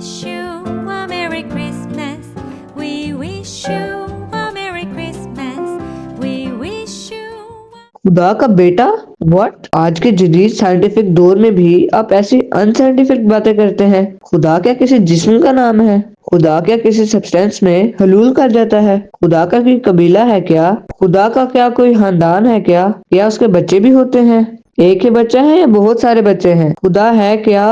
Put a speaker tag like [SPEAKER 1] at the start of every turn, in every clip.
[SPEAKER 1] wish you a Merry Christmas. We wish you a Merry Christmas. We wish you
[SPEAKER 2] खुदा का बेटा what? आज के जदीद साइंटिफिक दौर में भी आप ऐसी अनसाइंटिफिक बातें करते हैं। खुदा क्या किसी जिस्म का नाम है? खुदा क्या किसी सब्सटेंस में हलूल कर जाता है? खुदा का कोई कबीला है क्या? खुदा का क्या कोई खानदान है क्या? क्या उसके बच्चे भी होते हैं? एक ही बच्चा है या बहुत सारे बच्चे हैं? खुदा है क्या?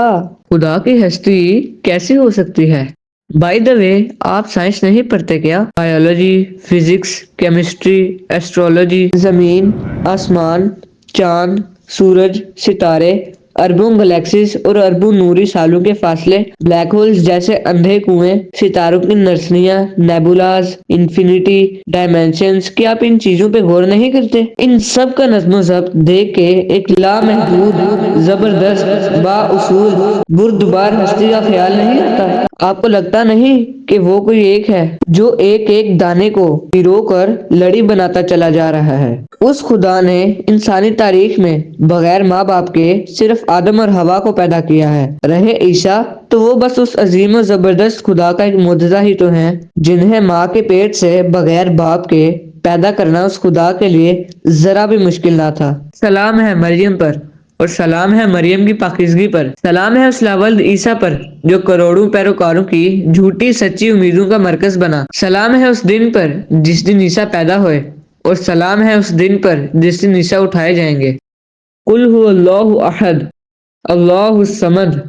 [SPEAKER 2] खुदा की हस्ती कैसी हो सकती है? बाय द वे, आप साइंस नहीं पढ़ते क्या? बायोलॉजी, फिजिक्स, केमिस्ट्री, एस्ट्रोलॉजी, जमीन, आसमान, चांद, सूरज, सितारे, अरबों गैलेक्सीज और अरबों नूरी सालों के फासले, ब्लैक होल्स जैसे अंधे कुएं, सितारों की नर्सरियां, नेबुलाज, इन्फिनिटी, डायमेंशंस, क्या आप इन चीजों पे गौर नहीं करते? इन सब का नज़्म ज़ब्त देख के एक लामहदूद, जबरदस्त, बाउसूल, बुर्दबार हस्ती का ख्याल नहीं आता? आपको लगता नहीं कि वो कोई एक है जो एक एक दाने को पिरो कर लड़ी बनाता चला जा रहा है? उस खुदा ने इंसानी तारीख में बगैर माँ बाप के सिर्फ आदम और हवा को पैदा किया है। रहे ईशा तो वो बस उस अजीम और जबरदस्त खुदा का एक मुजज़ा ही तो है जिन्हें माँ के पेट से बगैर बाप के पैदा करना उस खुदा के लिए जरा भी मुश्किल ना था। सलाम है मरियम पर, और सलाम है मरियम की पाकीज़गी पर। सलाम है उस लावल्द ईसा पर जो करोड़ों पैरोकारों की झूठी सच्ची उम्मीदों का मरकज बना। सलाम है उस दिन पर जिस दिन ईसा पैदा हुए, और सलाम है उस दिन पर जिस दिन ईसा उठाए जाएंगे। कुल हुवल्लाहु अहद, अल्लाहु समद,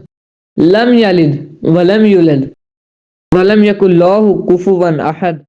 [SPEAKER 2] लम यलिद वलम यूलद वलम यकुल लहु कुफुवन अहद।